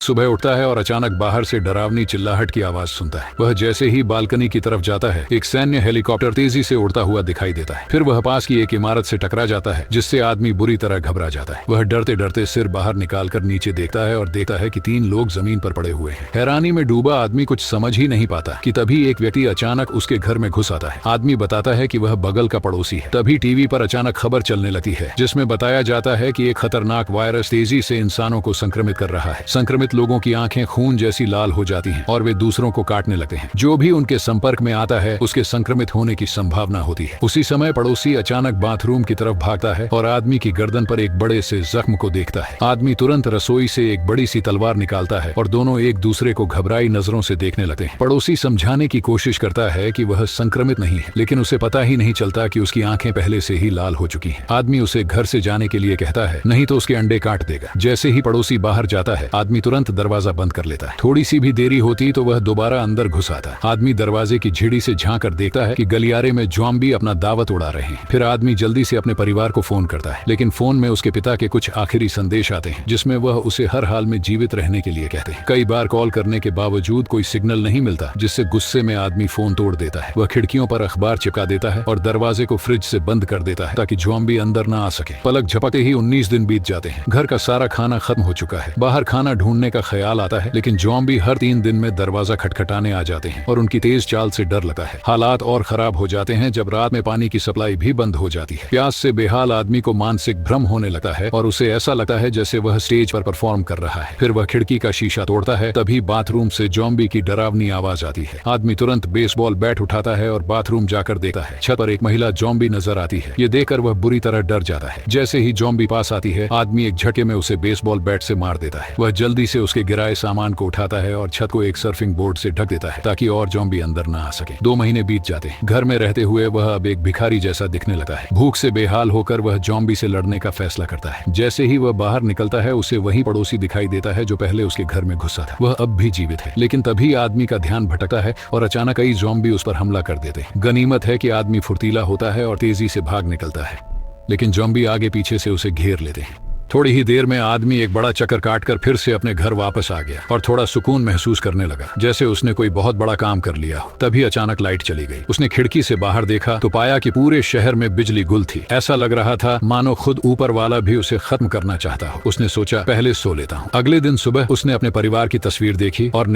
सुबह उठता है और अचानक बाहर से डरावनी चिल्लाहट की आवाज सुनता है। वह जैसे ही बालकनी की तरफ जाता है, एक सैन्य हेलीकॉप्टर तेजी से उड़ता हुआ दिखाई देता है। फिर वह पास की एक इमारत से टकरा जाता है, जिससे आदमी बुरी तरह घबरा जाता है। वह डरते डरते सिर बाहर निकालकर नीचे देखता है और देखता है कि 3 लोग जमीन पर पड़े हुए हैं। हैरानी में डूबा आदमी कुछ समझ ही नहीं पाता कि तभी एक व्यक्ति अचानक उसके घर में घुस आता है। आदमी बताता है कि वह बगल का पड़ोसी है। तभी टीवी पर अचानक खबर चलने लगती है, जिसमें बताया जाता है कि एक खतरनाक वायरस तेजी से इंसानों को संक्रमित कर रहा है। संक्रमित लोगों की आंखें खून जैसी लाल हो जाती हैं और वे दूसरों को काटने लगते हैं। जो भी उनके संपर्क में आता है उसके संक्रमित होने की संभावना होती है। उसी समय पड़ोसी अचानक बाथरूम की तरफ भागता है और आदमी की गर्दन पर एक बड़े से जख्म को देखता है। आदमी तुरंत रसोई से एक बड़ी सी तलवार निकालता है और दोनों एक दूसरे को घबराई नजरों से देखने लगते हैं। पड़ोसी समझाने की कोशिश करता है कि वह संक्रमित नहीं है, लेकिन उसे पता ही नहीं चलता कि उसकी आंखें पहले से ही लाल हो चुकी हैं। आदमी उसे घर से जाने के लिए कहता है, नहीं तो उसके अंडे काट देगा। जैसे ही पड़ोसी बाहर जाता है, आदमी तुरंत दरवाजा बंद कर लेता है। थोड़ी सी भी देरी होती तो वह दोबारा अंदर घुस आता। आदमी दरवाजे की झिड़ी से झांक कर देखता है कि गलियारे में ज़ॉम्बी अपना दावत उड़ा रहे हैं। फिर आदमी जल्दी से अपने परिवार को फोन करता है, लेकिन फोन में उसके पिता के कुछ आखिरी संदेश आते हैं, जिसमें वह उसे हर हाल में जीवित रहने के लिए कहते हैं। कई बार कॉल करने के बावजूद कोई सिग्नल नहीं मिलता, जिससे गुस्से में आदमी फोन तोड़ देता है। वह खिड़कियों पर अखबार चिपका देता है और दरवाजे को फ्रिज से बंद कर देता है ताकि ज़ॉम्बी अंदर न आ सके। पलक झपकते ही 19 दिन बीत जाते हैं। घर का सारा खाना खत्म हो चुका है। बाहर खाना ढूंढने का ख्याल आता है, लेकिन ज़ॉम्बी हर 3 दिन में दरवाजा खटखटाने आ जाते हैं और उनकी तेज चाल से डर लगता है। हालात और खराब हो जाते हैं जब रात में पानी की सप्लाई भी बंद हो जाती है। प्यास से बेहाल आदमी को मानसिक भ्रम होने लगता है और उसे ऐसा लगता है जैसे वह स्टेज पर परफॉर्म कर रहा है। फिर वह खिड़की का शीशा तोड़ता है, तभी बाथरूम से ज़ॉम्बी की डरावनी आवाज आती है। आदमी तुरंत बेसबॉल बैट उठाता है और बाथरूम जाकर देखता है। छत पर एक महिला ज़ॉम्बी नजर आती है। ये देखकर वह बुरी तरह डर जाता है। जैसे ही ज़ॉम्बी पास आती है, आदमी एक झटके में उसे बेसबॉल बैट से मार देता है। वह जल्दी से उसके गिराए सामान को उठाता है और छत को एक सर्फिंग बोर्ड से ढक देता है ताकि और ज़ॉम्बी अंदर न आ सके। 2 महीने बीत जाते हैं। घर में रहते हुए वह अब एक भिखारी जैसा दिखने लगता है। भूख से बेहाल होकर वह ज़ॉम्बी से लड़ने का फैसला करता है। जैसे ही वह बाहर निकलता है, उसे वही पड़ोसी दिखाई देता है जो पहले उसके घर में घुसा था। वह अब भी जीवित है, लेकिन तभी आदमी का ध्यान भटकता है और अचानक कई ज़ॉम्बी उस पर हमला कर देते हैं। गनीमत है कि आदमी फुर्तीला होता है और तेजी से भाग निकलता है, लेकिन ज़ॉम्बी आगे पीछे से उसे घेर लेते हैं। थोड़ी ही देर में आदमी एक बड़ा चक्कर काटकर फिर से अपने घर वापस आ गया और थोड़ा सुकून महसूस करने लगा, जैसे उसने कोई बहुत बड़ा काम कर लिया हो। तभी अचानक लाइट चली गई। उसने खिड़की से बाहर देखा तो पाया कि पूरे शहर में बिजली गुल थी। ऐसा लग रहा था मानो खुद ऊपर वाला भी उसे खत्म करना चाहता हो। उसने सोचा, पहले सो लेता हूँ। अगले दिन सुबह उसने अपने परिवार की तस्वीर देखी और